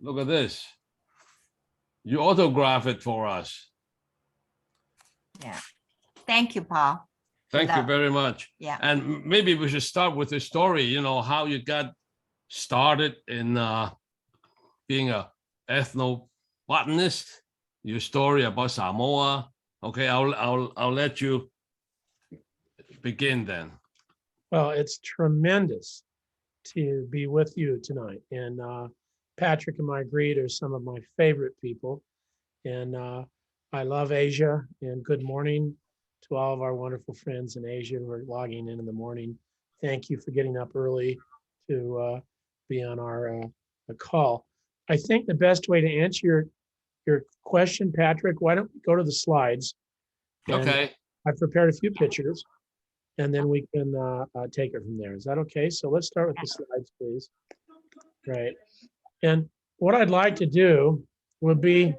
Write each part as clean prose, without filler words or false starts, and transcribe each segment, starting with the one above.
Look at this. You autograph it for us. Yeah. Thank you, Paul. Thank you very much. Yeah. And maybe we should start with the story, you know, how you got started in being a ethnobotanist, your story about Samoa. Okay, I'll let you begin then. Well, it's tremendous to be with you tonight. And Patrick and Marguerite are some of my favorite people. And I love Asia, and good morning to all of our wonderful friends in Asia who are logging in the morning. Thank you for getting up early to be on our call. I think the best way to answer your question, Patrick, why don't we go to the slides? And Okay. I've prepared a few pictures, and then we can take it from there. Is that okay? So let's start with the slides, please. Right. And what I'd like to do would be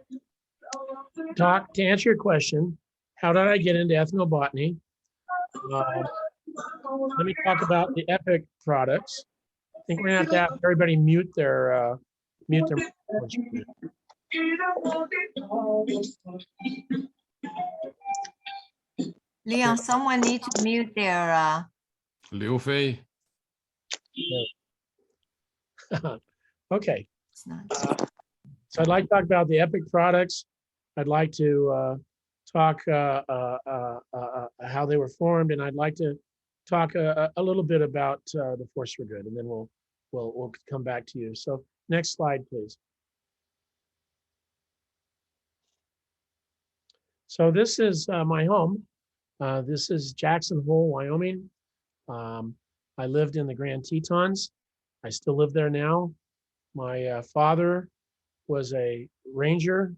to answer your question, how did I get into ethnobotany? Let me talk about the Epoch products. I think we're gonna have everybody mute their microphones. Leon, someone needs to mute their Liu Fei. Okay. it's not. So I'd like to talk about the Epoch products. I'd like to talk how they were formed, and I'd like to talk a little bit about the Force for Good, and then we'll come back to you. So next slide, please. So this is my home. This is Jackson Hole, Wyoming. I lived in the Grand Tetons. I still live there now. My father was a ranger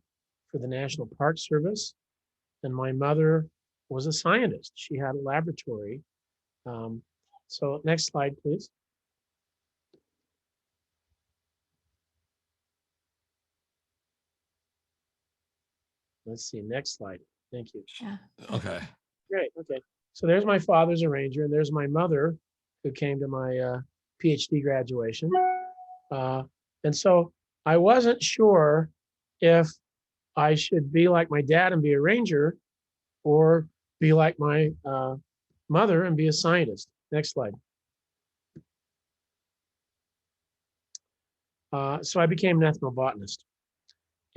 for the National Park Service, and my mother was a scientist. She had a laboratory. So next slide, please. Let's see, next slide. Thank you. Yeah. Okay. Great, okay. So there's my father's a ranger, and there's my mother who came to my PhD graduation. And so I wasn't sure if I should be like my dad and be a ranger, or be like my mother and be a scientist. Next slide. So I became an ethnobotanist.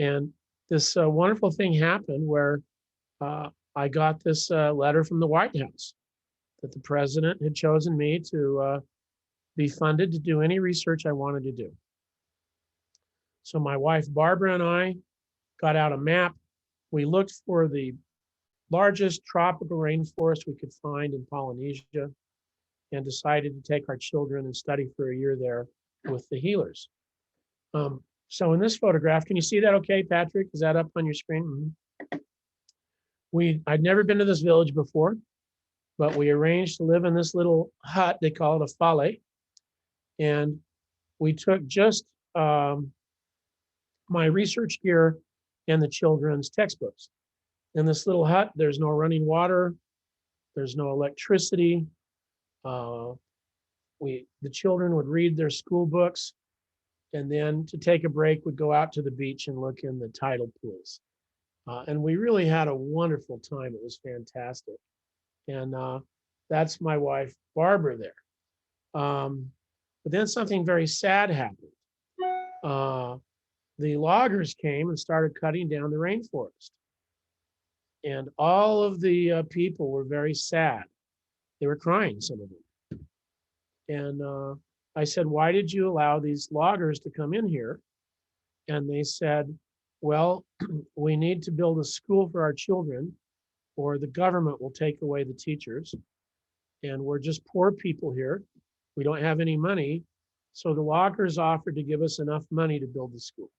And this wonderful thing happened where I got this letter from the White House that the president had chosen me to be funded to do any research I wanted to do. So my wife, Barbara, and I got out a map. We looked for the largest tropical rainforest we could find in Polynesia, and decided to take our children and study for a year there with the healers. So in this photograph, can you see that okay, Patrick? Is that up on your screen? Mm-hmm. I'd never been to this village before, but we arranged to live in this little hut. They call it a fale. And we took just my research gear and the children's textbooks. In this little hut, there's no running water, there's no electricity. The children would read their school books, and then to take a break, would go out to the beach and look in the tidal pools. And we really had a wonderful time. It was fantastic. And that's my wife, Barbara, there. But then something very sad happened. The loggers came and started cutting down the rainforest. And all of the people were very sad. They were crying, some of them. And I said, why did you allow these loggers to come in here? And they said, well, we need to build a school for our children, or the government will take away the teachers. And we're just poor people here. We don't have any money. So the loggers offered to give us enough money to build the school.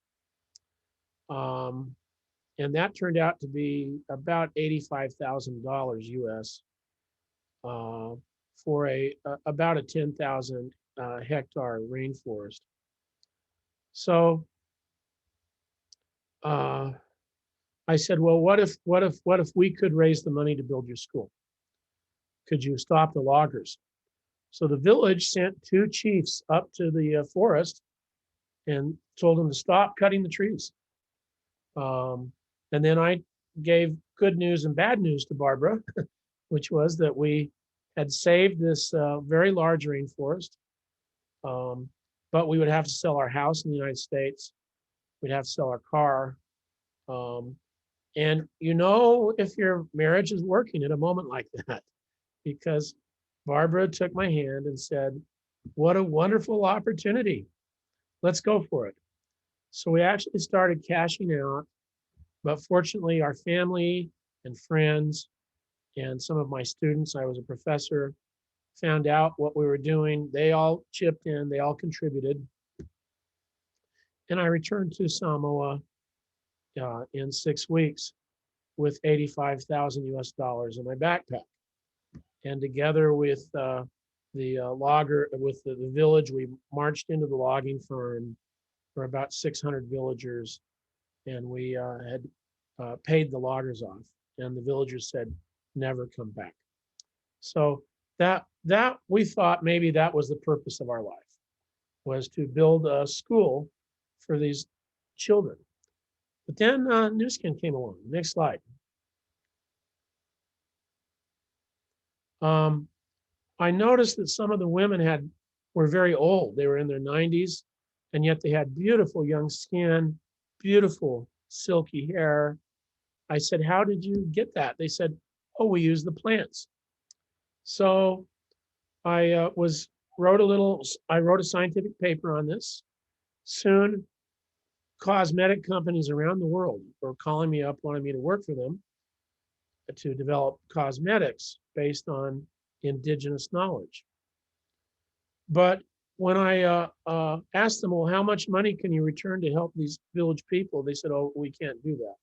And that turned out to be about $85,000 US for about a 10,000 hectare rainforest. So I said, well, what if we could raise the money to build your school? Could you stop the loggers? So the village sent 2 chiefs up to the forest, and told them to stop cutting the trees. And then I gave good news and bad news to Barbara, which was that we had saved this very large rainforest, but we would have to sell our house in the United States. We'd have to sell our car. And you know if your marriage is working at a moment like that, because Barbara took my hand and said, what a wonderful opportunity. Let's go for it. So we actually started cashing out, but fortunately our family and friends and some of my students, I was a professor, found out what we were doing. They all chipped in, they all contributed. And I returned to Samoa in 6 weeks with 85,000 US dollars in my backpack. And together with the village, we marched into the logging firm for about 600 villagers, and we had paid the loggers off. And the villagers said, never come back. So that we thought maybe that was the purpose of our life, was to build a school for these children. But then Nu Skin came along. Next slide. I noticed that some of the women were very old. They were in their 90s, and yet they had beautiful young skin, beautiful silky hair. I said, how did you get that? They said, oh, we use the plants. So I wrote a scientific paper on this. Soon, cosmetic companies around the world were calling me up, wanting me to work for them to develop cosmetics based on indigenous knowledge. But when I asked them, well, how much money can you return to help these village people? They said, oh, we can't do that.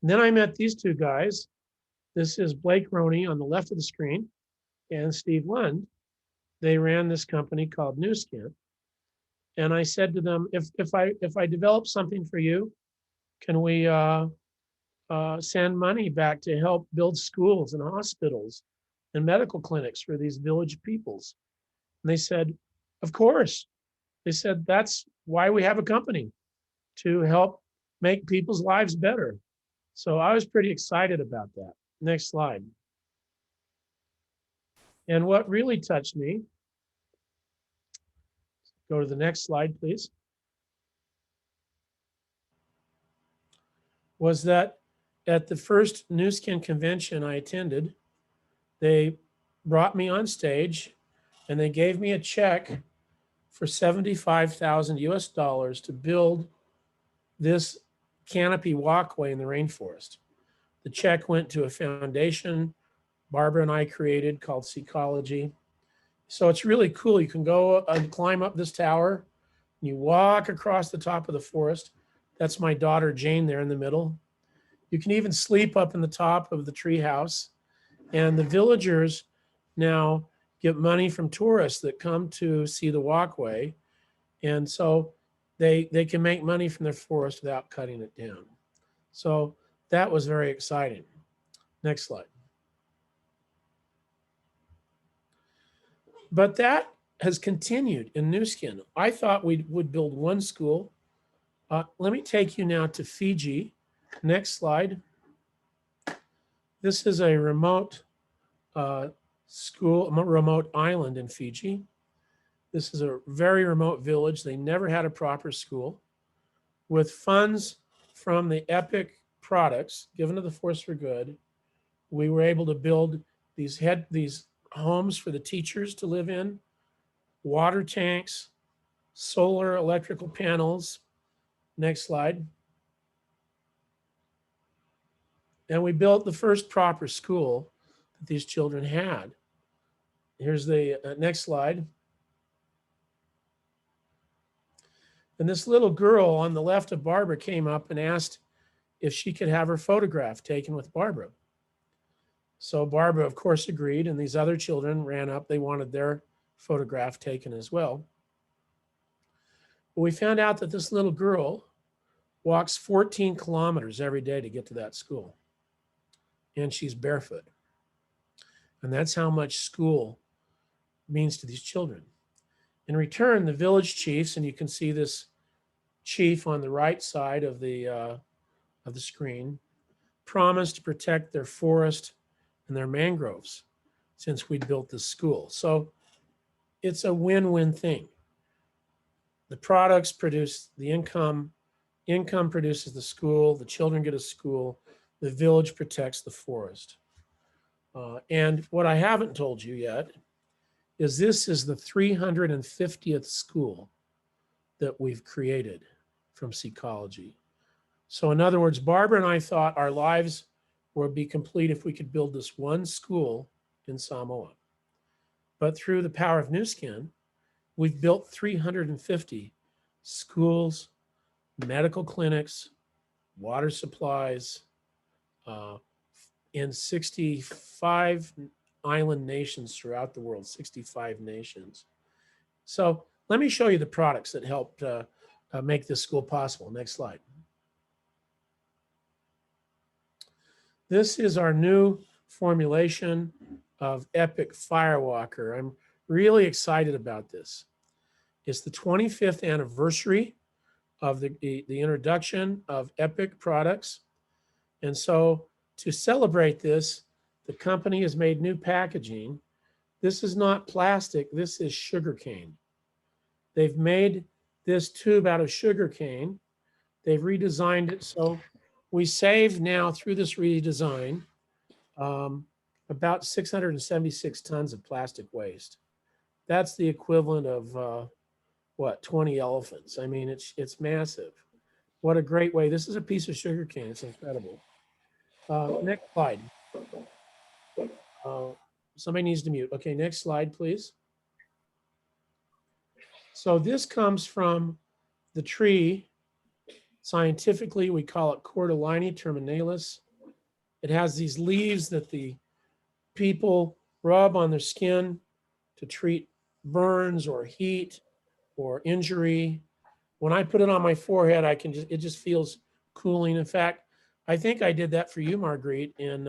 And then I met these two guys. This is Blake Roney on the left of the screen and Steve Lund. They ran this company called Nu Skin. And I said to them, if I develop something for you, can we send money back to help build schools and hospitals and medical clinics for these village peoples? And they said, of course. They said, that's why we have a company, to help make people's lives better. So I was pretty excited about that. Next slide. And what really touched me, go to the next slide, please, was that at the first Nu Skin convention I attended, they brought me on stage and they gave me a check for 75,000 US dollars to build this canopy walkway in the rainforest. The check went to a foundation Barbara and I created called Seecology. So it's really cool. You can go and climb up this tower. And you walk across the top of the forest. That's my daughter Jane there in the middle. You can even sleep up in the top of the tree house. And the villagers now get money from tourists that come to see the walkway. And so they can make money from their forest without cutting it down. So that was very exciting. Next slide. But that has continued in Nu Skin. I thought we would build one school. Let me take you now to Fiji. Next slide. This is a remote school, a remote island in Fiji. This is a very remote village. They never had a proper school. With funds from the Epoch products given to the Force for Good, we were able to build these homes for the teachers to live in, water tanks, solar electrical panels. Next slide. And we built the first proper school that these children had. Here's the next slide. And this little girl on the left of Barbara came up and asked if she could have her photograph taken with Barbara. So Barbara, of course, agreed, and these other children ran up. They wanted their photograph taken as well. But we found out that this little girl walks 14 kilometers every day to get to that school. And she's barefoot. And that's how much school means to these children. In return, the village chiefs, and you can see this chief on the right side of the screen promised to protect their forest and their mangroves since we built this school. So it's a win-win thing. The products produce the income produces the school, the children get a school, the village protects the forest. And what I haven't told you yet is this is the 350th school that we've created from Seacology. So in other words, Barbara and I thought our lives would be complete if we could build this one school in Samoa. But through the power of Nu Skin, we've built 350 schools, medical clinics, water supplies, in 65 island nations throughout the world, 65 nations. So let me show you the products that helped make this school possible. Next slide. This is our new formulation of Epic Firewalker. I'm really excited about this. It's the 25th anniversary of the introduction of Epic products. And so to celebrate this, the company has made new packaging. This is not plastic, this is sugarcane. They've made this tube out of sugarcane. They've redesigned it so we save now through this redesign about 676 tons of plastic waste. That's the equivalent of what, 20 elephants. I mean, it's massive. What a great way. This is a piece of sugarcane. It's incredible. Next slide. Somebody needs to mute. Okay, next slide, please. So this comes from the tree. Scientifically, we call it Cordyline terminalis. It has these leaves that the people rub on their skin to treat burns or heat or injury. When I put it on my forehead, it just feels cooling. In fact, I think I did that for you, Marguerite, in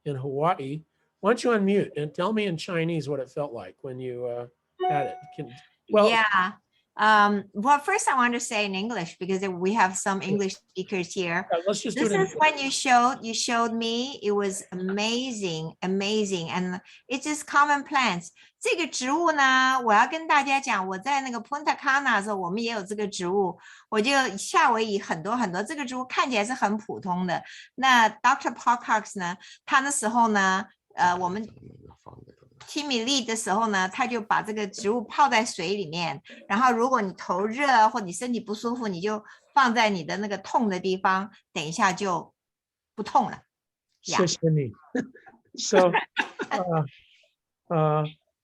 Hawaii. Why don't you unmute and tell me in Chinese what it felt like when you had it? Yeah. Well, first I want to say in English because we have some English speakers here. Let's just do This it. is when you showed me. It was amazing, and it's just common plants. 这个植物呢，我要跟大家讲，我在那个 Punta Cana 的时候，我们也有这个植物。我就夏威夷很多，这个植物看起来是很普通的。那 Dr. Paul Cox 呢，他那时候呢，我们 Timmy Lee 的时候呢，他就把这个植物泡在水里面，然后如果你头热或你身体不舒服，你就放在你的那个痛的地方，等一下就不痛了。谢谢你。So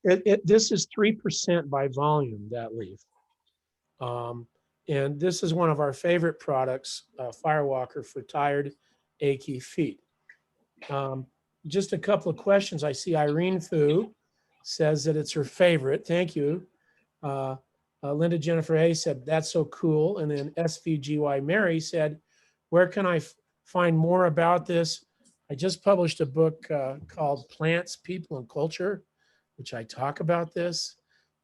this is 3% by volume, that leaf. And this is one of our favorite products, Firewalker for tired, achy feet. Just a couple of questions. I see Irene Fu says that it's her favorite. Thank you. Linda Jennifer A said, that's so cool. And then SVGY Mary said, where can I find more about this? I just published a book called Plants, People, and Culture, which I talk about this.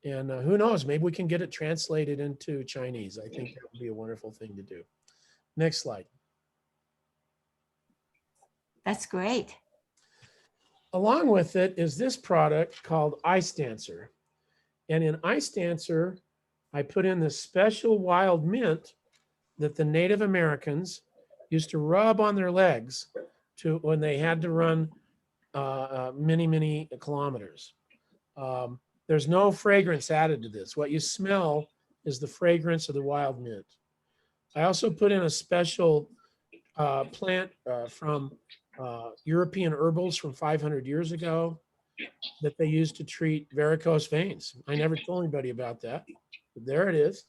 And who knows, maybe we can get it translated into Chinese. I think that would be a wonderful thing to do. Next slide. That's great. Along with it is this product called Ice Dancer. And in Ice Dancer, I put in this special wild mint that the Native Americans used to rub on their legs when they had to run many, many kilometers. There's no fragrance added to this. What you smell is the fragrance of the wild mint. I also put in a special plant from European herbals from 500 years ago that they used to treat varicose veins. I never told anybody about that, but there it is.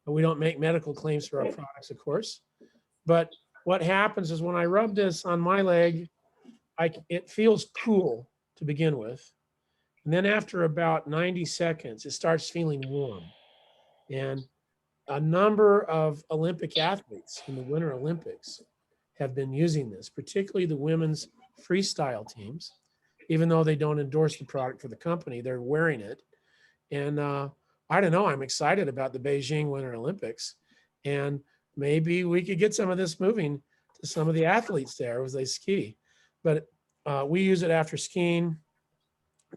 We don't make medical claims for our products, of course. But what happens is when I rub this on my leg, it feels cool to begin with. And then after about 90 seconds, it starts feeling warm. And a number of Olympic athletes in the Winter Olympics have been using this, particularly the women's freestyle teams. Even though they don't endorse the product for the company, they're wearing it. And I don't know, I'm excited about the Beijing Winter Olympics. And maybe we could get some of this moving to some of the athletes there as they ski. But we use it after skiing,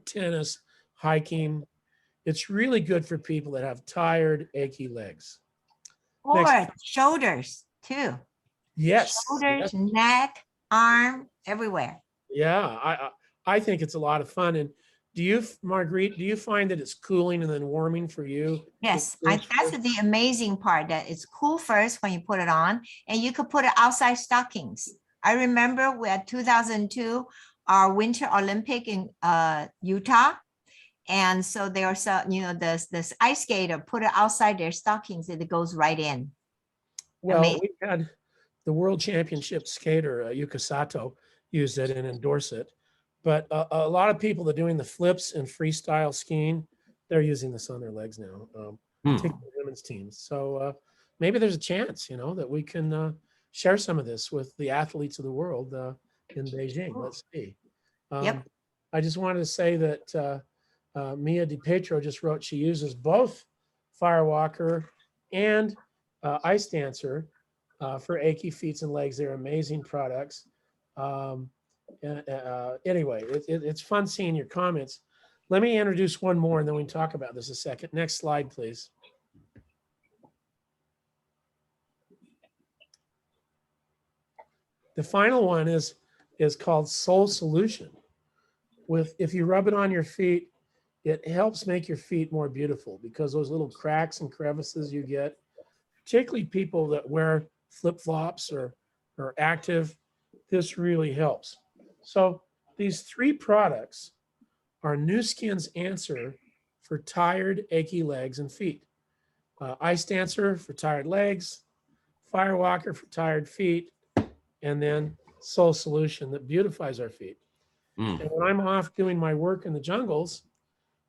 tennis, hiking. It's really good for people that have tired, achy legs. Or Next. shoulders too. Yes. Shoulders, Yes. neck, arm, everywhere. Yeah, I think it's a lot of fun. And do you, Marguerite, do you find that it's cooling and then warming for you? Yes, It's that's the amazing part, that it's cool first when you put it on, and you could put it outside stockings. I remember we had 2002, our Winter Olympic in Utah. And so there was, this ice skater put it outside their stockings and it goes right in. Well, Amazing. we had the world championship skater, Yuka Sato, use it and endorse it. But a lot of people that are doing the flips and freestyle skiing, they're using this on their legs now, particularly women's teams. So maybe there's a chance, that we can share some of this with the athletes of the world in Beijing. Let's see. Yep. I just wanted to say that Mia DiPietro just wrote she uses both Firewalker and Ice Dancer for achy feet and legs. They're amazing products. Anyway, it's fun seeing your comments. Let me introduce one more and then we can talk about this a second. Next slide, please. The final one is called Soul Solution. If you rub it on your feet, it helps make your feet more beautiful, because those little cracks and crevices you get, particularly people that wear flip-flops or are active, this really helps. So these 3 products are Nu Skin's answer for tired, achy legs and feet. Ice Dancer for tired legs, Firewalker for tired feet, and then Soul Solution that beautifies our feet. And when I'm off doing my work in the jungles,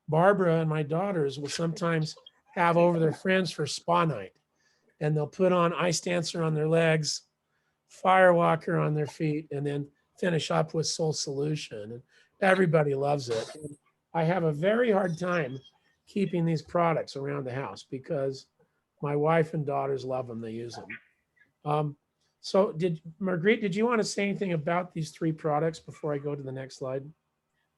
Barbara and my daughters will sometimes have over their friends for spa night, and they'll put on Ice Dancer on their legs, Firewalker on their feet, and then finish up with Soul Solution. And everybody loves it. And I have a very hard time keeping these products around the house because my wife and daughters love them. They use them. So Marguerite, did you want to say anything about these 3 products before I go to the next slide?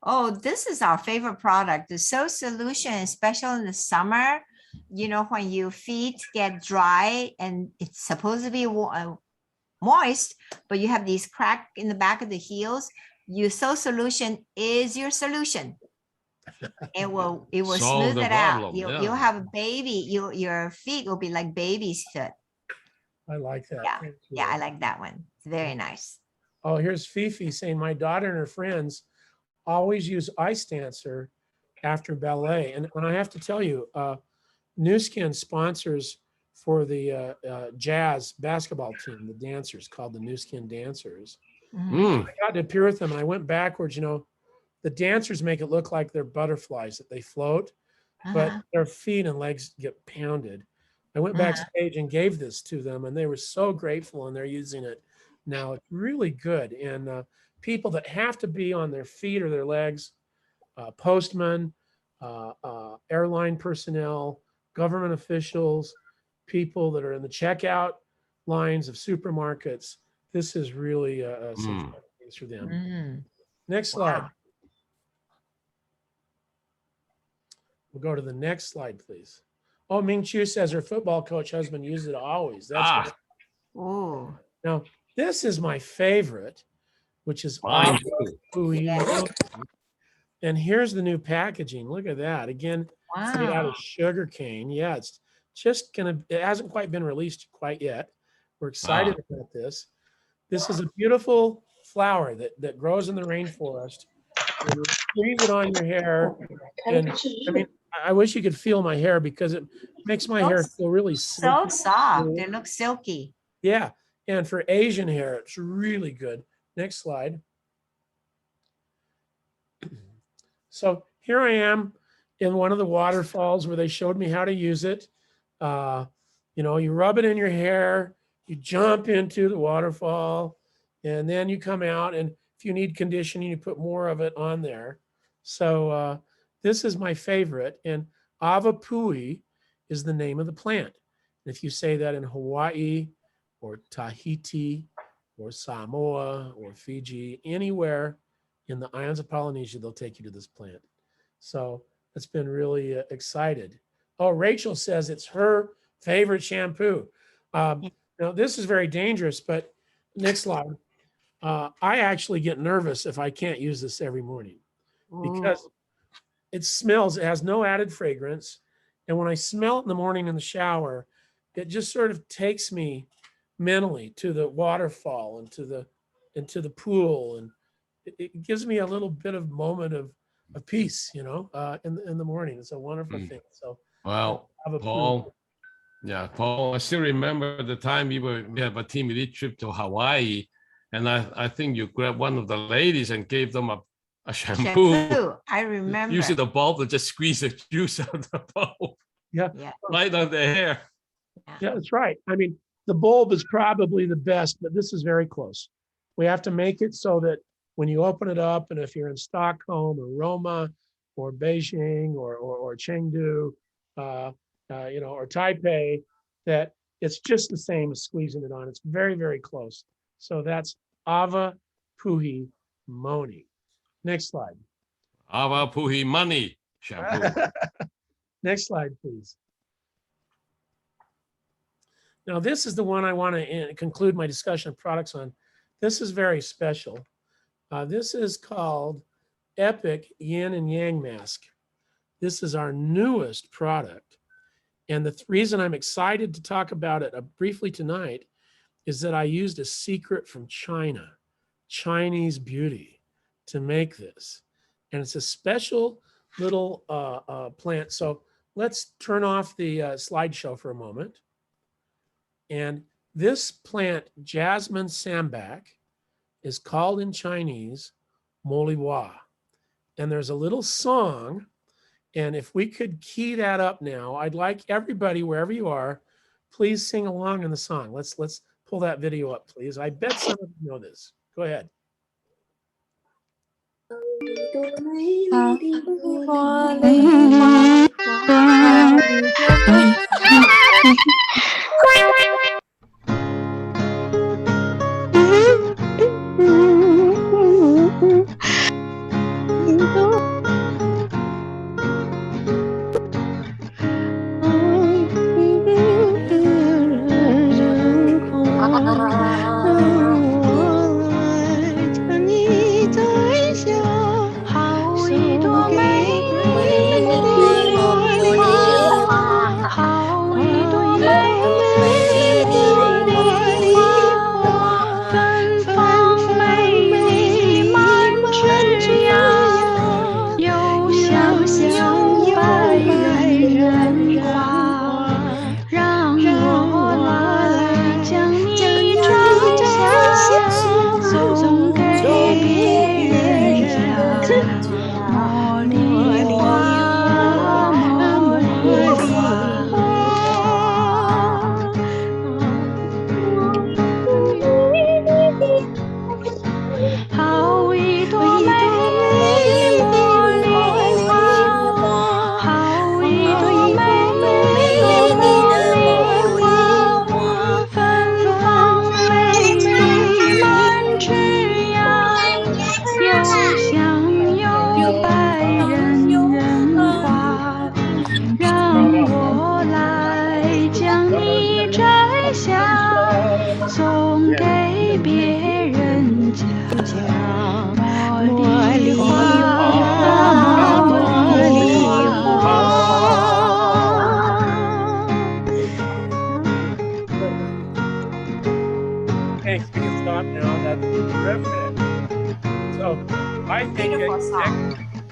Oh, this is our favorite product. The Soul Solution, especially in the summer, when your feet get dry and it's supposed to be moist, but you have these cracks in the back of the heels, your Soul Solution is your solution. It will Solve smooth the it out. problem, You'll yeah. have a baby. Your feet will be like baby's foot. I like that. Yeah. Thank you. Yeah, I like that one. It's very nice. Oh, here's Fifi saying, my daughter and her friends always use Ice Dancer after ballet. And I have to tell you, Nu Skin sponsors for the jazz basketball team, the dancers, called the Nu Skin Dancers. Mhm. I got to appear with them and I went backwards. The dancers make it look like they're butterflies, that they float, but Uh-huh. their feet and legs get pounded. I went Uh-huh. backstage and gave this to them, and they were so grateful, and they're using it now. It's really good. And people that have to be on their feet or their legs, postmen, airline personnel, government officials, people that are in the checkout lines of supermarkets, this is really some fun things for them. Mm. Next slide. Wow. We'll go to the next slide, please. Oh, Ming Chu says her football coach husband used it always. That's great. Oh, Now, this is my favorite, which is Mine Pui. And here's the new packaging. Look at that. Again, made out wow. of sugar cane. Yeah, it's just it hasn't quite been released quite yet. We're excited about this. This is a beautiful flower that grows in the rainforest. You squeeze it on your hair. And I mean, I wish you could feel my hair because it makes my hair feel really So silky. soft. They look silky. Yeah. And for Asian hair, it's really good. Next slide. So here I am in one of the waterfalls where they showed me how to use it. You rub it in your hair, you jump into the waterfall, and then you come out. And if you need conditioning, you put more of it on there. So this is my favorite. And Ava Pui is the name of the plant. If you say that in Hawaii or Tahiti or Samoa or Fiji, anywhere in the islands of Polynesia, they'll take you to this plant. So it's been really excited. Oh, Rachel says it's her favorite shampoo. Now this is very dangerous, but next slide. I actually get nervous if I can't use this every morning because it smells, it has no added fragrance. And when I smell it in the morning in the shower, it just sort of takes me mentally to the waterfall and to the pool. And it gives me a little bit of moment of peace, you know, in the morning. It's a wonderful thing. So well, Paul, yeah, Paul, I still remember the time we have a team elite trip to Hawaii, and I think you grabbed one of the ladies and gave them a shampoo. I remember. Using the bulb to just squeeze the juice out of the bulb. Yeah. Right on the hair. Yeah, that's right. I mean, the bulb is probably the best, but this is very close. We have to make it so that when you open it up, and if you're in Stockholm or Roma or Beijing or Chengdu, you know, or Taipei, that it's just the same as squeezing it on. It's very, very close. So that's Ava Puhi Moni. Next slide. Ava Puhi Money shampoo. Next slide, please. Now, this is the one I want to conclude my discussion of products on. This is very special. This is called Epoch Yin and Yang Mask. This is our newest product. And the reason I'm excited to talk about it briefly tonight is that I used a secret from China, Chinese beauty, to make this. And it's a special little plant. So let's turn off the slideshow for a moment. And this plant, jasmine sambac, is called in Chinese Moliwa. And there's a little song. And if we could key that up now, I'd like everybody, wherever you are, please sing along in the song. Let's pull that video up, please. I bet some of you know this. Go ahead.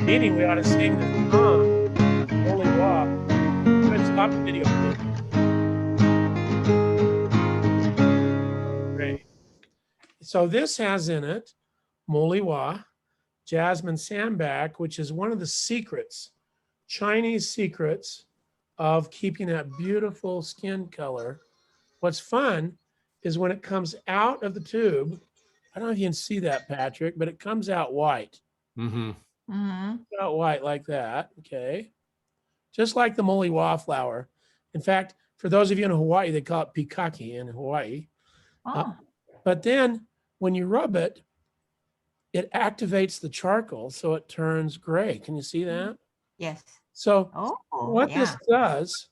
Meeting, we ought to sing this song. Holy walk. Good, stop the video, please. Great. So this has in it Moliwa, jasmine sambac, which is one of the secrets, Chinese secrets of keeping that beautiful skin color. What's fun is when it comes out of the tube, I don't know if you can see that, Patrick, but it comes out white. Mm-hmm. Out white like that, okay? Just like the Moliwa flower. In fact, For those of you in Hawaii, they call it pikaki in Hawaii. Oh, But then when you rub it, it activates the charcoal so it turns gray. Can you see that? yes. So Oh, what yeah. this does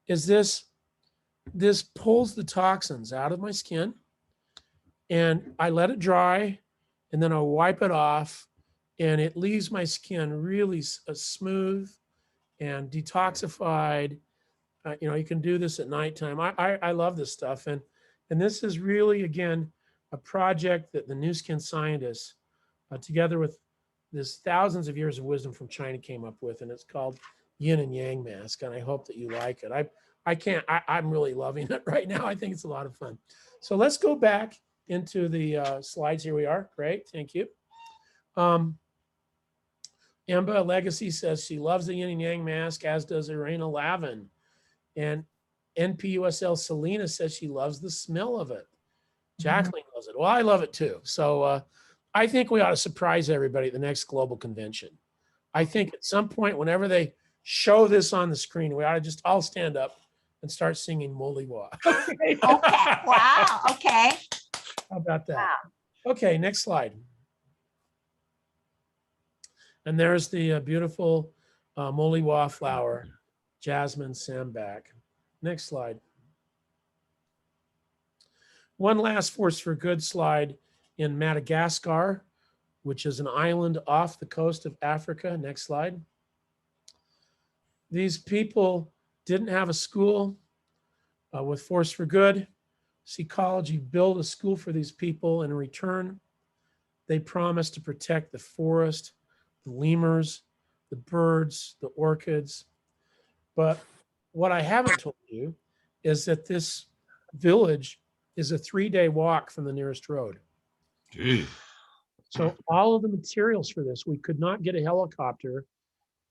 is this pulls the toxins out of my skin, and I let it dry, and then I wipe it off, and it leaves my skin really smooth and detoxified. You know, you can do this at nighttime. I love this stuff, and this is really, again, a project that the New Skin scientists, together with this thousands of years of wisdom from China, came up with, and it's called Yin and Yang mask, and I hope that you like it. I'm really loving it right now. I think it's a lot of fun. So let's go back into the slides. Here we are. Great, thank you. Emba Legacy says she loves the Yin and Yang mask, as does Irena Lavin. And NPUSL Selena says she loves the smell of it. Jacqueline loves it. Well, I love it too. So I think we ought to surprise everybody at the next global convention. I think at some point, whenever they show this on the screen, we ought to just all stand up and start singing Moliwa. Okay. Wow. Okay. How about that? Wow. Okay, next slide. And there's the beautiful Moliwa flower, Jasmine Sambac. Next slide. One last Force for Good slide in Madagascar, which is an island off the coast of Africa. Next slide. These people didn't have a school. With Force for Good, Ecology built a school for these people, and in return, they promised to protect the forest, the lemurs, the birds, the orchids. But what I haven't told you is that this village is a 3-day walk from the nearest road. Gee. So all of the materials for this, we could not get a helicopter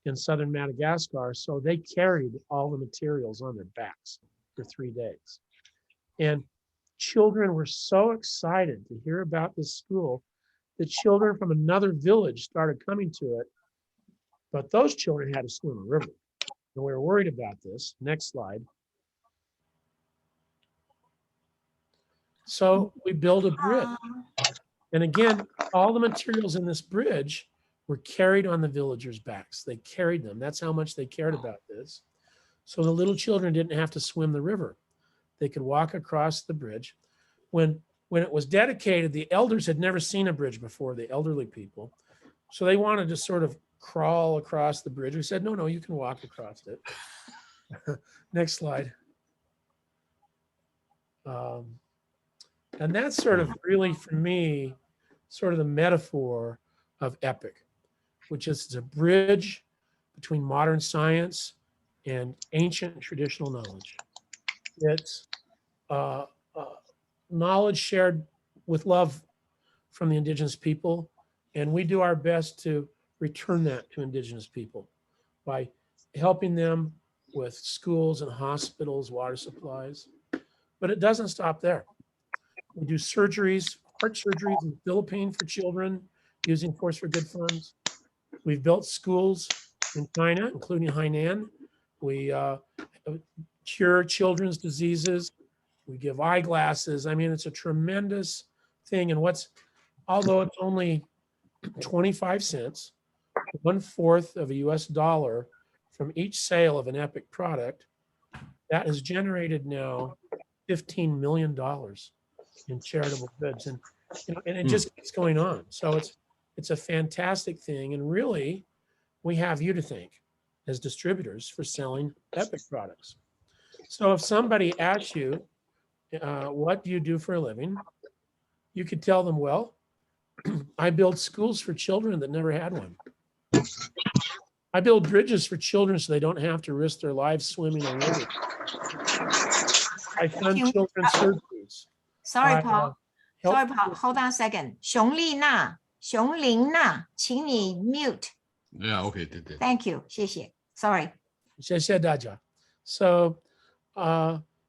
in southern Madagascar, so they carried all the materials on their backs for 3 days. And children were so excited to hear about this school that children from another village started coming to it, but those children had to swim a river. And we were worried about this. Next slide. So we built a bridge. And again, all the materials in this bridge were carried on the villagers' backs. They carried them. That's how much they cared about this. So the little children didn't have to swim the river. They could walk across the bridge. When it was dedicated, the elders had never seen a bridge before, the elderly people. So they wanted to sort of crawl across the bridge. We said, no, you can walk across it. Next slide. And that's sort of really, for me, sort of the metaphor of Epoch, which is it's a bridge between modern science and ancient traditional knowledge. It's knowledge shared with love from the indigenous people, and we do our best to return that to indigenous people by helping them with schools and hospitals, water supplies. But it doesn't stop there. We do surgeries, heart surgeries in the Philippines for children using Force for Good funds. We've built schools in China, including Hainan. We cure children's diseases. We give eyeglasses. I mean, it's a tremendous thing. And although it's only 25 cents, 1/4 of a US dollar from each sale of an Epoch product, that has generated now $15 million in charitable goods. And, and it just keeps going on. So it's a fantastic thing. And really, we have you to thank as distributors for selling Epoch products. So if somebody asks you, what do you do for a living? You could tell them, well, I build schools for children that never had one. I build bridges for children so they don't have to risk their lives swimming a river. I fund children's surgeries. Sorry, Paul. Sorry, Paul. Hold on a second. 熊丽娜，请你 mute. Yeah, okay. Thank you. 谢谢. Sorry. 谢谢大家. So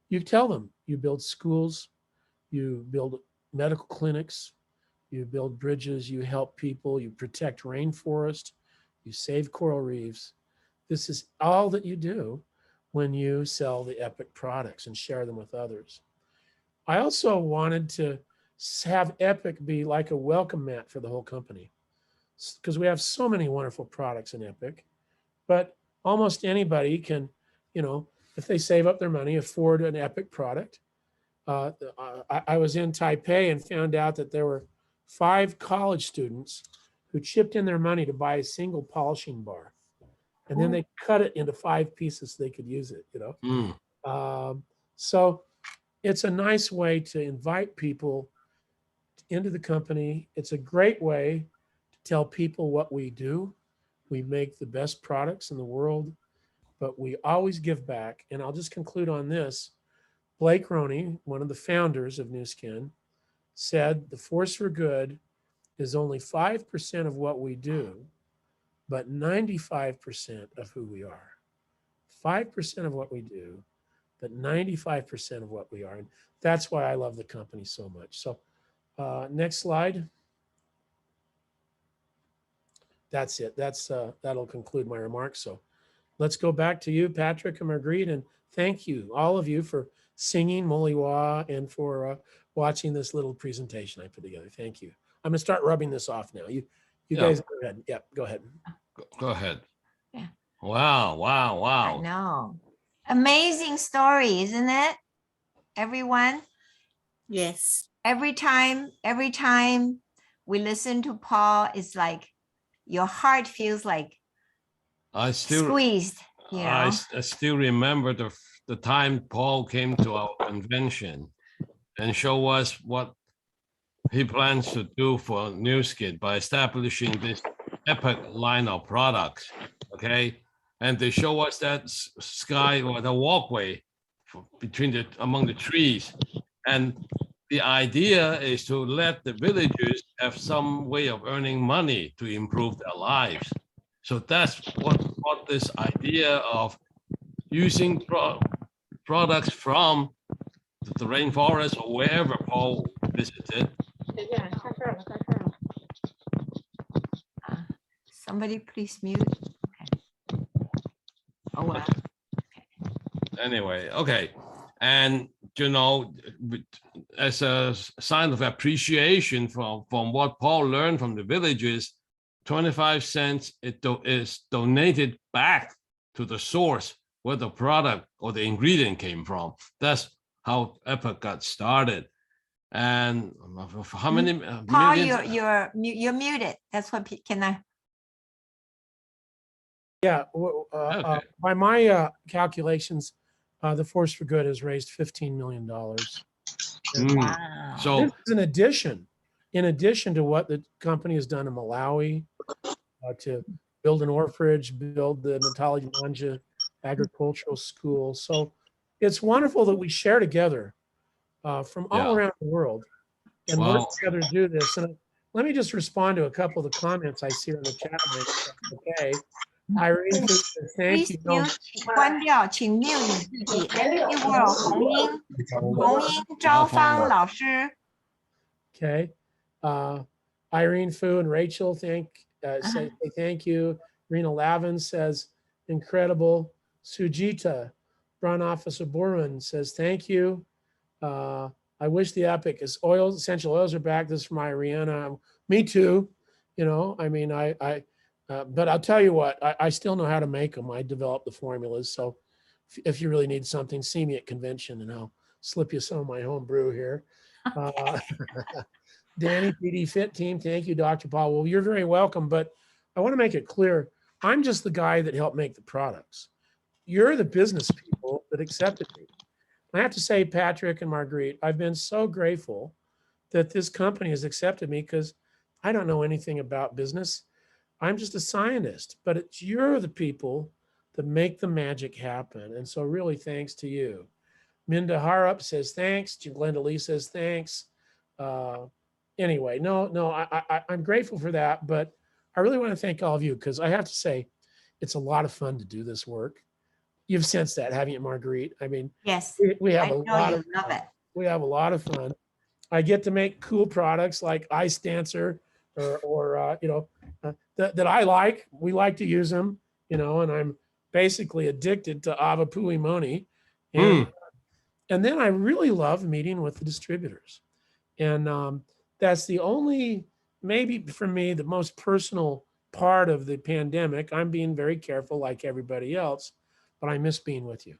you tell them you build schools, you build medical clinics, you build bridges, you help people, you protect rainforest, you save coral reefs. This is all that you do. when you sell the Epoch products and share them with others. I also wanted to have Epoch be like a welcome mat for the whole company, because we have so many wonderful products in Epoch, but almost anybody can, if they save up their money, afford an Epoch product. I was in Taipei and found out that there were 5 college students who chipped in their money to buy a single polishing bar. And then they cut it into 5 pieces so they could use it, So it's a nice way to invite people into the company. It's a great way to tell people what we do. We make the best products in the world, but we always give back. And I'll just conclude on this. Blake Roney, one of the founders of Nu Skin, said the force for good is only 5% of what we do, but 95% of who we are. 5% of what we do, but 95% of what we are. And that's why I love the company so much. So next slide. That's it. That'll conclude my remarks. So let's go back to you, Patrick and Marguerite, and thank you, all of you, for singing Moliwa and for watching this little presentation I put together. Thank you. I'm gonna start rubbing this off now. You guys go ahead. Yep, go ahead. Go ahead. Yeah. Wow. I know. Amazing story, isn't it? Everyone? Yes. Every time we listen to Paul, it's like your heart feels like I still squeezed, I still remember the time Paul came to our convention and show us what he plans to do for Nu Skin by establishing this Epoch line of products. Okay, and they show us that sky or the walkway between among the trees, and the idea is to let the villagers have some way of earning money to improve their lives. So that's what this idea of using products from the rainforest or wherever Paul visited. Somebody please mute. Okay. Oh wow. Anyway, okay. And as a sign of appreciation from what Paul learned from the villagers, 25 cents is donated back to the source where the product or the ingredient came from. That's how Epoch got started. And how many Paul, millions? you're muted. That's what can I? Yeah, Okay. by my calculations, the Force for Good has raised $15 million. Wow. So this is in addition to what the company has done in Malawi, to build an orphanage, build the Natali Manja agricultural school. So it's wonderful that we share together from all around the world and work together to do this. And let me just respond to a couple of the comments I see on the chat line. Okay. Irene says, thank you. 关掉，请 mute 你自己。Empty World 红英招芳老师。Okay. Irene Fu and Rachel say thank you. Rena Lavin says, incredible. Sujita, Brown Officer Borman says, thank you. I wish the Epoch is essential oils are back. This is from Ariana. Me too. I mean, but I'll tell you what, I still know how to make them. I developed the formulas. So if you really need something, see me at convention and I'll slip you some of my home brew here. Danny, PD Fit Team, thank you, Dr. Paul. Well, you're very welcome, but I want to make it clear, I'm just the guy that helped make the products. You're the business people that accepted me. I have to say, Patrick and Marguerite, I've been so grateful that this company has accepted me because I don't know anything about business. I'm just a scientist, but you're the people that make the magic happen. And so really thanks to you. Minda Harup says thanks. Glenda Lee says thanks. Anyway, I'm grateful for that, but I really want to thank all of you because I have to say it's a lot of fun to do this work. You've sensed that, haven't you, Marguerite? I mean, yes, we have I a lot of love fun. it. We have a lot of fun. I get to make cool products like Ice Dancer or that I like. We like to use them, and I'm basically addicted to Avapui Moni. Hmm. And then I really love meeting with the distributors. And that's the only, maybe for me, the most personal part of the pandemic. I'm being very careful like everybody else, but I miss being with you.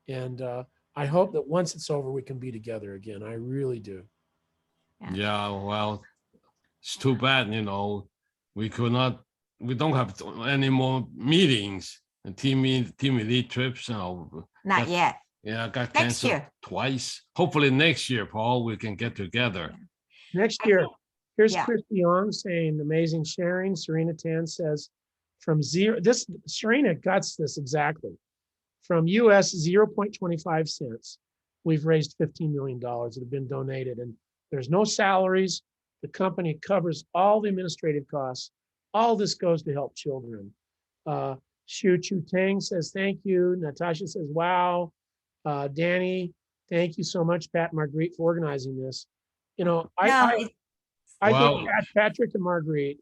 And I hope that once it's over, we can be together again. I really do. Yeah, well, it's too bad, we don't have any more meetings and team elite trips, Not yet. Yeah, got Next canceled year. twice. Hopefully next year, Paul, we can get together. Next year, here's Yeah. Christy Young saying amazing sharing. Serena Tan says from zero, this Serena guts this exactly. From US 0.25 cents, we've raised $15 million that have been donated, and there's no salaries. The company covers all the administrative costs. All this goes to help children. Shu Chu Tang says thank you. Natasha says wow. Danny, thank you so much, Pat and Marguerite, for organizing this. No, I Wow. think Patrick and Marguerite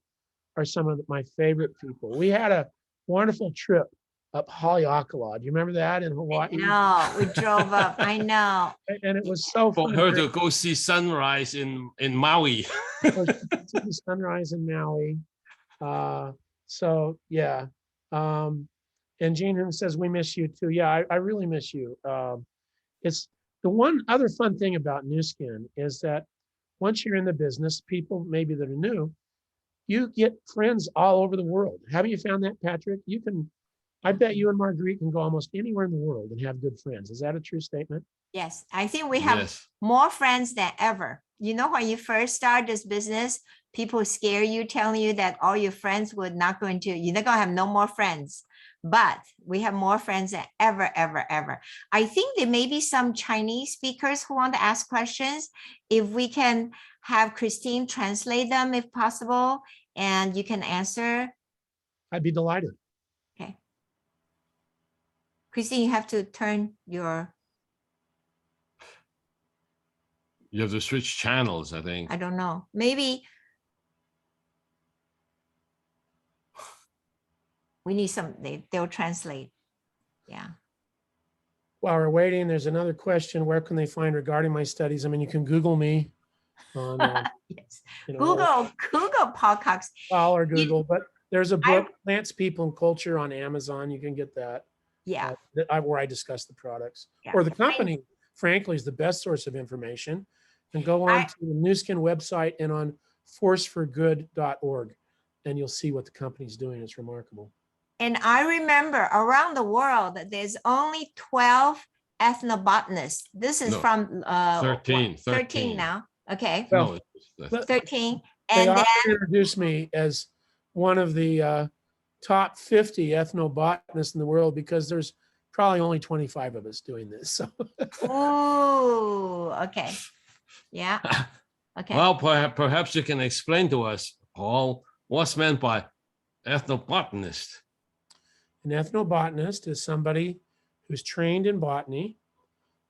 are some of my favorite people. We had a wonderful trip up Haleakala. Do you remember that in Hawaii? no, we drove up. I know. And it was so For fun. her to go see sunrise in Maui. To the sunrise in Maui. So yeah. And Jean Hume says we miss you too. Yeah, I really miss you. It's the one other fun thing about Nu Skin is that once you're in the business, people maybe that are new, you get friends all over the world. Haven't you found that, Patrick? I bet you and Marguerite can go almost anywhere in the world and have good friends. Is that a true statement? Yes, I think we have Yes. more friends than ever. When you first start this business, people scare you, telling you that all your friends you're not going to have no more friends. But we have more friends than ever, ever, ever. I think there may be some Chinese speakers who want to ask questions. If we can have Christine translate them if possible, and you can answer. I'd be delighted. Okay. Christine, you have to turn your, You have to switch channels, I think. I don't know, maybe we need some, they'll translate. Yeah. While we're waiting, there's another question. Where can they find regarding my studies? I mean, you can Google me on Yes. you know, Google podcasts. Well, or Google, but there's a book, Plants, People, and Culture on Amazon. You can get that. Yeah. Where I discuss the products. Yeah. Or the company, frankly, is the best source of information. And go on to the Nu Skin website and on forceforgood.org, and you'll see what the company's doing. It's remarkable. And I remember around the world, there's only 12 ethnobotanists. This is No, from 13. 13 now. Okay. No, But 13. they And then often introduce me as one of the top 50 ethnobotanists in the world because there's probably only 25 of us doing this. So ooh, okay. Yeah. Okay. well, perhaps you can explain to us, Paul, what's meant by ethnobotanist. an ethnobotanist is somebody who's trained in botany,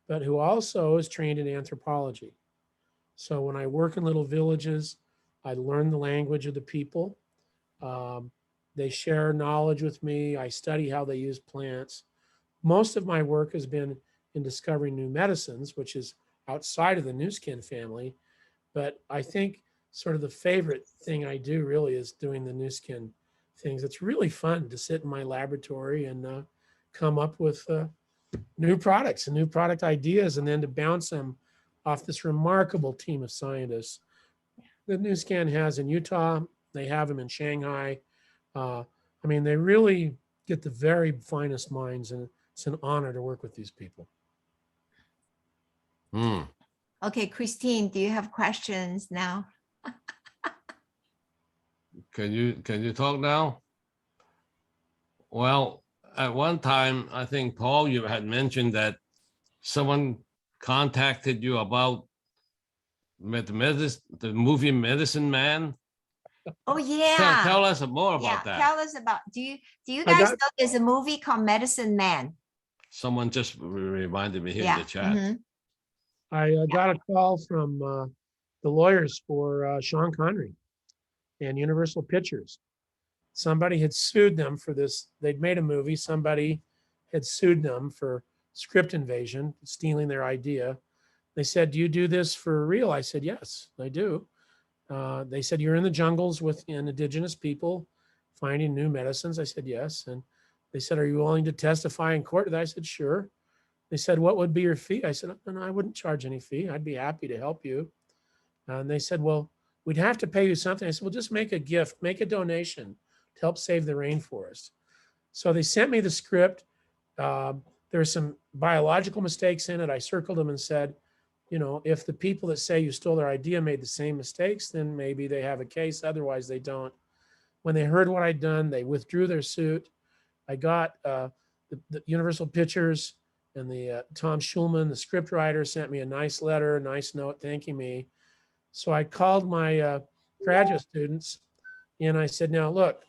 but who also is trained in anthropology. So when I work in little villages, I learn the language of the people. They share knowledge with me. I study how they use plants. Most of my work has been in discovering new medicines, which is outside of the Nu Skin family. But I think sort of the favorite thing I do really is doing the Nu Skin things. It's really fun to sit in my laboratory and come up with new products and new product ideas, and then to bounce them off this remarkable team of scientists that Nu Skin has in Utah. They have them in Shanghai. I mean, they really get the very finest minds, and it's an honor to work with these people. Okay, Christine, do you have questions now? Can you talk now? Well, at one time, I think, Paul, you had mentioned that someone contacted you about the movie Medicine Man. Oh yeah. Tell us more about that. Tell us about, do you guys know there's a movie called Medicine Man? Someone just reminded me here in the chat. Mhm. I got a call from the lawyers for Sean Connery and Universal Pictures. somebody had sued them for this. They'd made a movie. Somebody had sued them for script invasion, stealing their idea. They said, do you do this for real? I said, yes, I do. They said, you're in the jungles with indigenous people finding new medicines. I said, yes. And they said, are you willing to testify in court? I said, sure. They said, what would be your fee? I said, no, I wouldn't charge any fee. I'd be happy to help you. And they said, well, we'd have to pay you something. I said, well, just make a gift, make a donation to help save the rainforest. So they sent me the script. There were some biological mistakes in it. I circled them and said, you know, if the people that say you stole their idea made the same mistakes, then maybe they have a case. Otherwise, they don't. When they heard what I'd done, they withdrew their suit. I got the Universal Pictures and the Tom Schulman, the script writer, sent me a nice letter, a nice note thanking me. So I called my graduate students and I said, now look,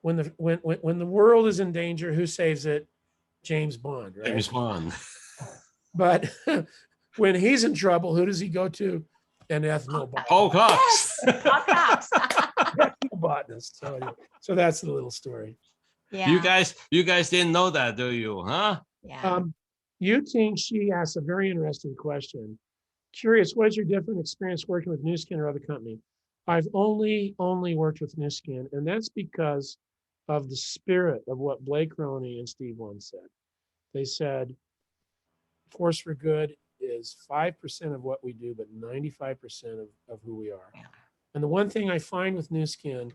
when the world is in danger, who saves it? James Bond, right? James Bond. But when he's in trouble, who does he go to? An ethnobotanist. Paul Cox. Yes, Paul Cox. Ethnobotanist. So that's the little story. Yeah. You guys didn't know that, do you? Huh? Yeah. Yu-Ting, she asked a very interesting question. Curious, what is your different experience working with Nu Skin or other company? I've only worked with Nu Skin, and that's because of the spirit of what Blake Roney and Steve One said. They said, Force for Good is 5% of what we do, but 95% of who we are. Yeah. And the one thing I find with Nu Skin,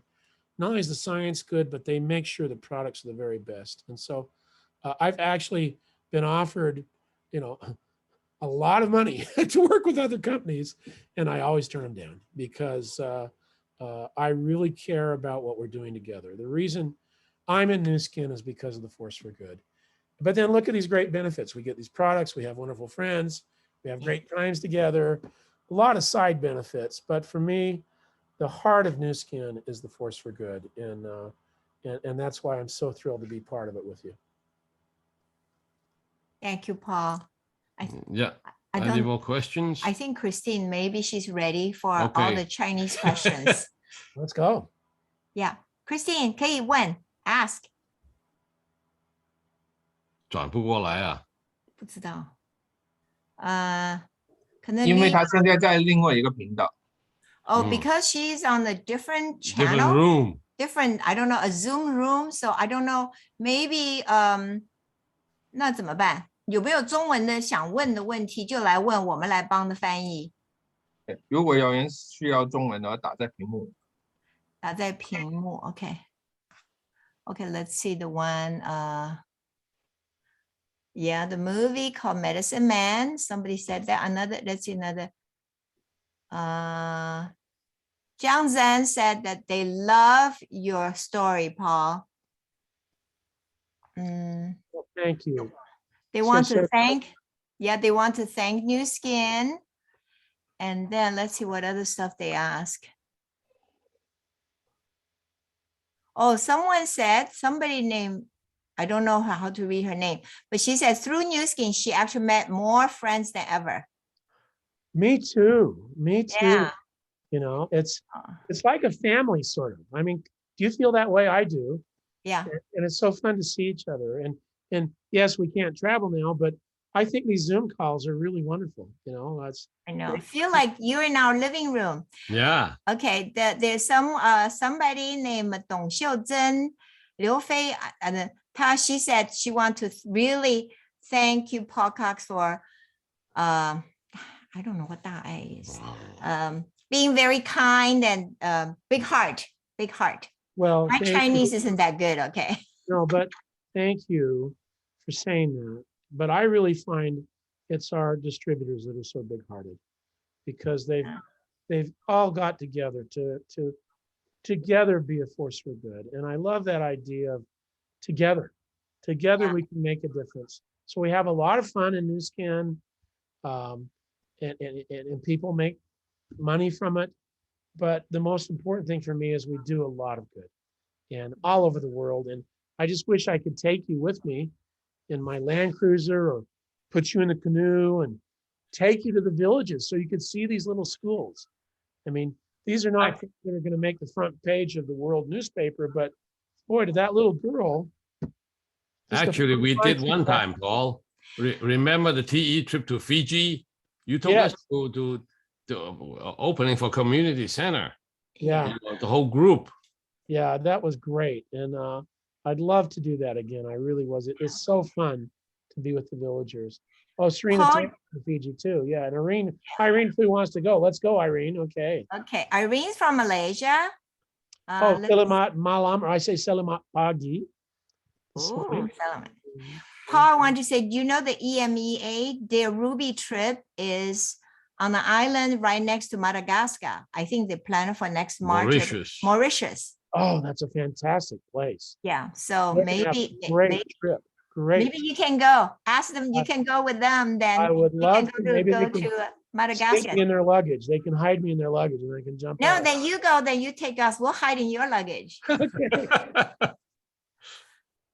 not only is the science good, but they make sure the products are the very best. And so I've actually been offered, you know, a lot of money to work with other companies, and I always turn them down because I really care about what we're doing together. The reason I'm in Nu Skin is because of the Force for Good. But then look at these great benefits. We get these products, we have wonderful friends, we have great times together, a lot of side benefits. But for me, the heart of Nu Skin is the Force for Good. And that's why I'm so thrilled to be part of it with you. Thank you, Paul. Yeah. Any more questions? I think Christine, maybe she's ready for all Okay. the Chinese questions. Let's go. Yeah. Christine, 可以问 ask. 转不过来啊。不知道。可能因为 Lee- 他现在在另外一个频道。Oh, because she's on a different Different channel, room. different, I don't know, a Zoom room. So I don't know, maybe, 那怎么办？有没有中文的想问的问题就来问，我们来帮的翻译。如果有人需要中文的话，打在屏幕。打在屏幕 ，OK. Okay, let's see the one. Yeah, the movie called Medicine Man. Somebody said that. Another, let's see another. Jiang Zhan said that they love your story, Paul. Well, thank you. They want to Sure. thank, yeah, they want to thank Nu Skin. And then let's see what other stuff they ask. Oh, someone said, somebody named, I don't know how to read her name, but she said through Nu Skin, she actually met more friends than ever. Me too. Me too. Yeah. You know, it's like a family sort of. I mean, do you feel that way? I do. Yeah. And it's so fun to see each other. And yes, we can't travel now, but I think these Zoom calls are really wonderful. You know, that's. I know. Feel like you're in our living room. Yeah. Okay. There's somebody named Dong Xiuzhen, Liu Fei, and she said she wants to really thank you, Paul Cox, for I don't know what that is. Being very kind and big heart. Well, My thank Chinese you. isn't that good. Okay. No, but thank you for saying that. But I really find it's our distributors that are so big-hearted because they've all got together to together be a force for good. And I love that idea of together we can make a difference. So we have a lot of fun in Nu Skin, and people make money from it. But the most important thing for me is we do a lot of good and all over the world. And I just wish I could take you with me in my Land Cruiser or put you in the canoe and take you to the villages so you could see these little schools. I mean, these are not things that are going to make the front page of the world newspaper, but boy, did that little girl. just a Actually, we fine did one feedback. time, Paul. Remember the TE trip to Fiji? You took Yes. us to opening for community center. Yeah, You know, the whole group. yeah, that was great. And I'd love to do that again. I really was. It's so fun to be with the villagers. Oh, Serena Paul- Tan from Fiji too. Yeah, and Irene Fu wants to go. Let's go, Irene. Okay. Okay, Irene's from Malaysia. Oh, let's- Selamat Malam, or I say Selamat Pagi. this Ooh, morning. Solomon. Paul, I want to say, you know, the EMEA, their Ruby trip is on the island right next to Madagascar. I think they plan for next March. Mauritius. Mauritius. Oh, that's a fantastic place. Yeah, so They're gonna have a maybe, great trip. Great. maybe you can go. Ask them, you I- can go with them, then I would you love can to. Maybe go they to can stick Madagascar. me in their luggage. They can hide me in their luggage and I can jump No, out. then you go, then you take us. We'll hide in your luggage. Okay.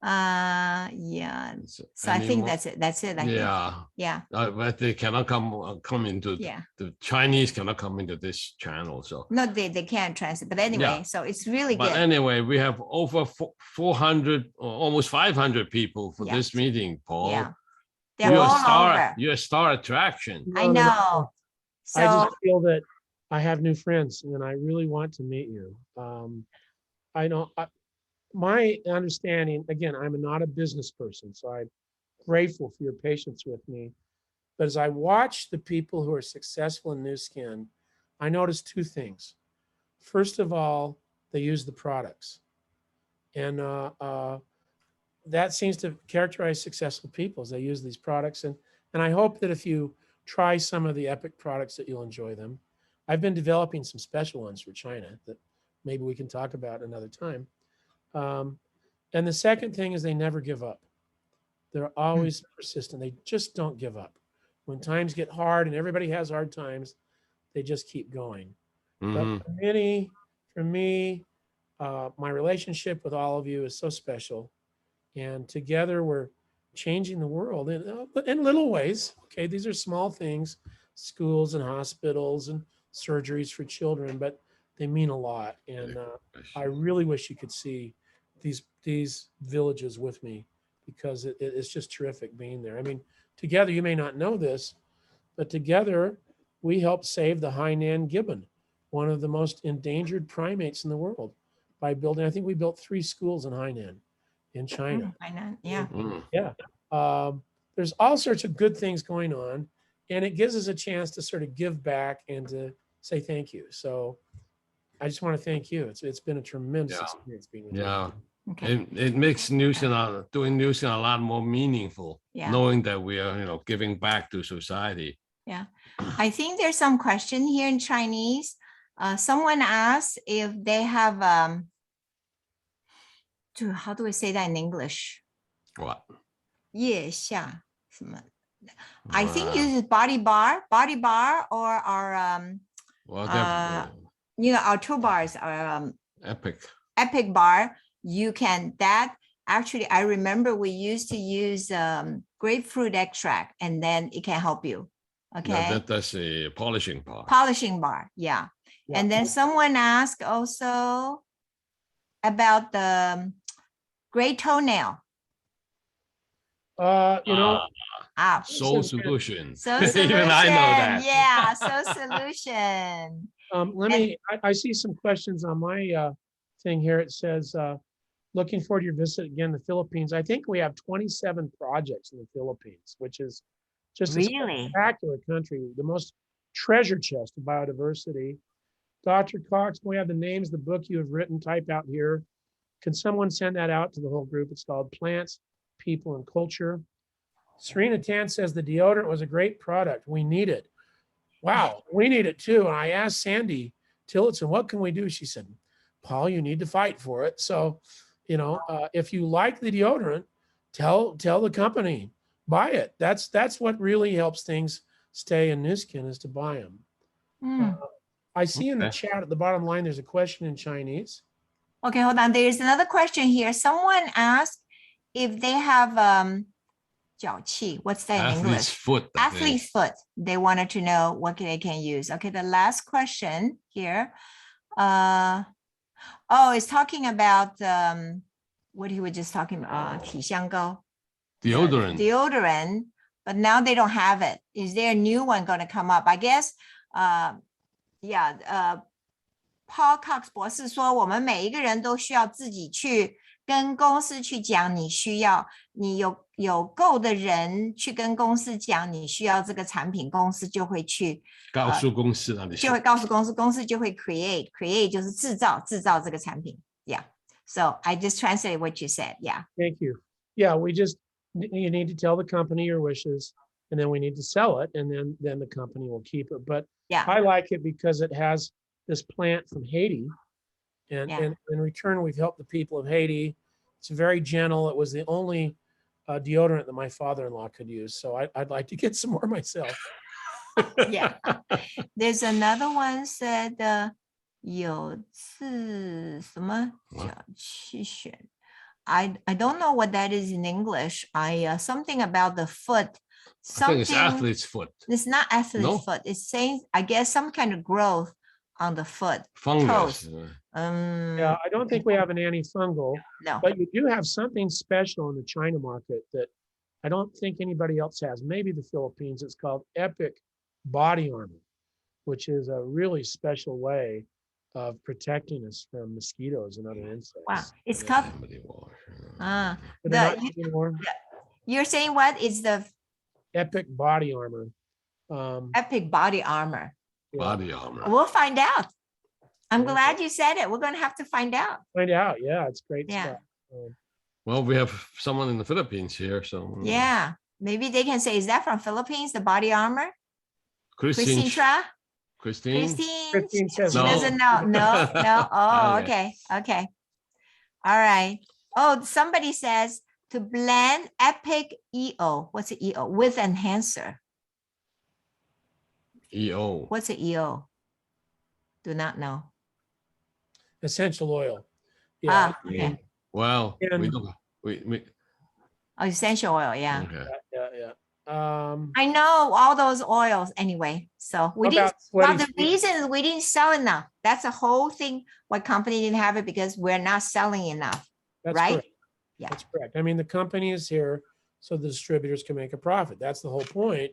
Yeah. So I think that's it. That's it. I think. Yeah, Yeah. but they cannot come into Yeah. the Chinese cannot come into this channel. So, No, they can't translate. But anyway, so it's really but good. anyway, we have over 400 or almost 500 people for Yeah. this meeting, Paul. Yeah. They're You're a all star. over. You're a star attraction. I No, no, no. know. I So just feel that I have new friends and I really want to meet you. I know my understanding, again, I'm not a business person, so I'm grateful for your patience with me. But as I watch the people who are successful in Nu Skin, I notice two things. First of all, they use the products. And that seems to characterize successful people as they use these products. And I hope that if you try some of the Epoch products that you'll enjoy them. I've been developing some special ones for China that maybe we can talk about another time. And the second thing is they never give up. They're always persistent. They just don't give up. When times get hard and everybody has hard times, they just keep going. Mhm. But for me, my relationship with all of you is so special. And together we're changing the world in little ways. Okay, these are small things, schools and hospitals and surgeries for children, but they mean a lot. And I really wish you could see these villages with me because it's just terrific being there. I mean, together, you may not know this, but together we helped save the Hainan gibbon, one of the most endangered primates in the world, by building, I think we built 3 schools in Hainan in China. I know. Yeah. Mm. Yeah. There's all sorts of good things going on, and it gives us a chance to sort of give back and to say thank you. So I just want to thank you. It's been a tremendous Yeah. experience being with you. Yeah. Okay. It makes doing news a lot more meaningful, Yeah. knowing that we are, giving back to society. Yeah. I think there's some question here in Chinese. Someone asked if they have how do we say that in English? What? 腋下什么? I think Wow. use body bar or our Well, that, our 2 bars are epic. Epic bar. You can actually I remember we used to use grapefruit extract and then it can help you. Okay. Yeah, that's a polishing part. Polishing bar. Yeah. Yeah. And then someone asked also about the gray toenail. Ah, Soul solution. so solution. Even I know that. Yeah, so solution. I see some questions on my thing here. It says, looking forward to your visit again, the Philippines. I think we have 27 projects in the Philippines, which is just a Really? spectacular country, the most treasure chest of biodiversity. Dr. Cox, we have the names of the book you have written typed out here. Can someone send that out to the whole group? It's called Plants, People, and Culture. Serena Tan says the deodorant was a great product. We need it. Wow, we need it too. And I asked Sandy Tillotson, what can we do? She said, Paul, you need to fight for it. So, if you like the deodorant, tell the company, buy it. That's what really helps things stay in Nu Skin is to buy them. I see in the chat at the bottom line, there's a question in Chinese. Okay, hold on. There's another question here. Someone asked if they have 脚气. What's that in Athlete's English? foot. I think. Athlete's foot. They wanted to know what they can use. Okay, the last question here. It's talking about what he was just talking about, 体香膏 Deodorant. deodorant, but now they don't have it. Is there a new one going to come up? I guess, Paul Cox 博士说，我们每一个人都需要自己去跟公司去讲，你有够的人去跟公司讲你需要这个产品，公司就会去告诉公司那里就会告诉公司，公司就会 create 就是制造这个产品。Yeah. So I just translate what you said. Yeah. Thank you. Yeah, you need to tell the company your wishes, and then we need to sell it, and then the company will keep it. But Yeah. I like it because it has this plant from Haiti, and Yeah. in return, we've helped the people of Haiti. It's very gentle. It was the only deodorant that my father-in-law could use. So I'd like to get some more myself. Yeah. There's another one said 有次什么脚气旋 I don't know what that is in English. Something about the foot. I think it's Something. athlete's foot. It's not athlete's No? foot. It's saying, I guess, some kind of growth on the foot. Fungus. Yeah, I don't think we have an antifungal, No. but you do have something special in the China market that I don't think anybody else has. Maybe the Philippines. It's called Epoch body armor, which is a really special way of protecting us from mosquitoes and other insects. Wow. It's Yeah. called, But they're not anymore. you're saying what is the Epoch body armor. epic body armor? Body armor. We'll find out. I'm Yeah. glad you said it. We're going to have to find out. Find out. Yeah, it's great Yeah. stuff. Well, we have someone in the Philippines here, so. Yeah. Maybe they can say, is that from Philippines, the body armor? Christine. Christine? Christine says She no. doesn't know. No, no. Oh, Okay. okay. All right. Oh, somebody says to blend Epic EO. What's an EO? With enhancer. EO. What's an EO? Do not know. Essential oil. Yeah. Okay. Well, we And- don't, we, Oh, essential oil. Yeah. okay. Yeah. I know all those oils anyway. So we How didn't. about Well, sweaty the feet? reason is we didn't sell enough. That's the whole thing. Why company didn't have it because we're not selling enough. That's Right? correct. Yeah. That's correct. I mean, the company is here so the distributors can make a profit. That's the whole point.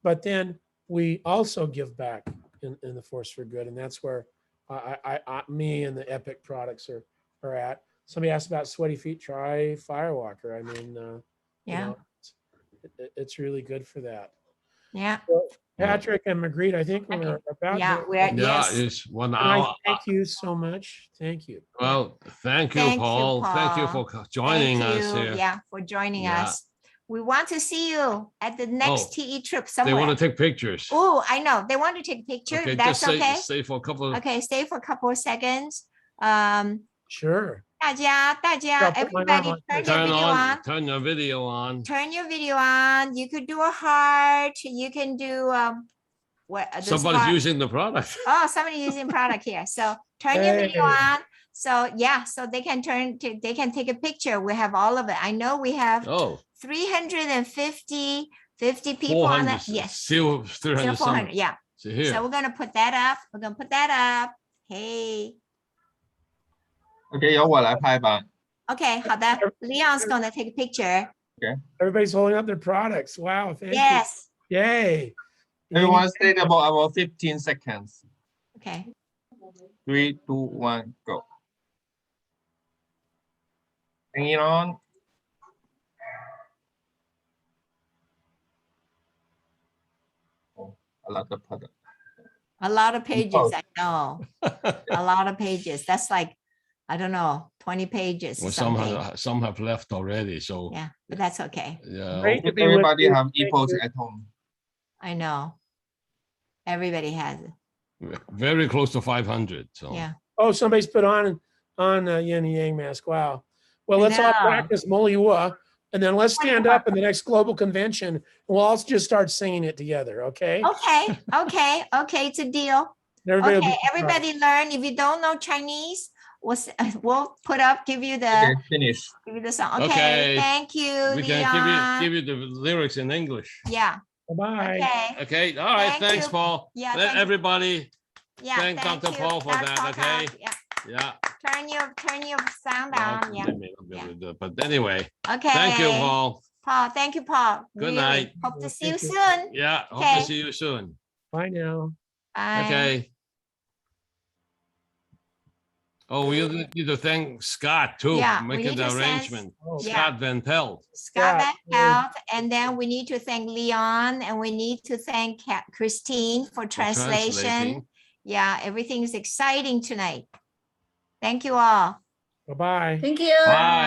But then we also give back in the force for good. And that's where me and the Epic products are at. Somebody asked about sweaty feet, try Firewalker. I mean, you Yeah. know, it's really good for that. Yeah. Patrick and Magritte, I think we're about. Yeah. done. We're Yeah, yes. it's 1 And I hour. thank you so much. Thank you. Well, thank you, Thank you, Paul. Thank you Paul. for joining Thank us you, here. yeah, for joining Yeah. us. We want to see you at the next Oh, TE trip They somewhere. want to take pictures. Oh, I know. They want to take a picture. Okay, That's just okay. stay for a couple of. Okay, stay for a couple of seconds. Sure. 大家 Yeah, put mine everybody on. turn your Turn video on, on. turn your video on. Turn your video on. You could do a heart. You can do what this Somebody's heart- using the product. Oh, somebody using product here. So turn your video Hey. on. So yeah, so they can they can take a picture. We have all of it. I know we have Oh, 350 people on 400. that. Yes. Still Still 300 400. something. Yeah. So So here. we're gonna put that up. We're gonna put that up. Hey. OK，由我来拍吧。 Okay, 好的。Leon's gonna take a picture. Everybody's holding up their products. Wow. Thank Yes. you. Yay. Everyone stay about 15 seconds. Okay. 3, 2, 1, go. Hang it on. Oh, a lot of product. A lot of pages. Oh. I know. A lot of pages. That's like, I don't know, 20 pages. Well, or something. some have left already. So Yeah, but that's okay. yeah. Great to If be with everybody you. have Thank Epoch you. at home. I know. Everybody has it. Very close to 500. So Yeah. Oh, somebody's put on yin and yang mask. Wow. Well, let's all know. practice Moliwa, and then let's stand up in the next global convention. And we'll all just start singing it together. Okay. Okay. Okay. Okay. It's a deal. And everybody will be Okay. surprised. Everybody learn. If you don't know Chinese, we'll put up, give you the Okay, finish. song. Okay. Okay. Thank you, we Leon. can give you the lyrics in English. Yeah. Bye-bye. Okay. Okay. All right. Thank Thanks, you. Paul. Yeah, Let thank you. everybody. Yeah. Thank Dr. you. Paul for Dr. that, Paul okay? Cox. Yeah. Yeah. turn your sound on. Yeah. I may not be able to do it, but anyway, Okay. thank you, Paul. Paul, thank you, Paul. Good Really night. hope to see you Thank you. soon. Yeah, hope Okay. to see you soon. Bye now. Bye. Okay. Oh, we need to thank Scott too, Yeah, for we making need the to thank- arrangement. Oh, Yeah. Scott Van Pelt. Scott Yeah, Van Pelt, and then we need to thank Leon, and we need to thank Christine for translation. translating. Yeah, everything is exciting tonight. Thank you all. bye-bye. Thank you. Bye.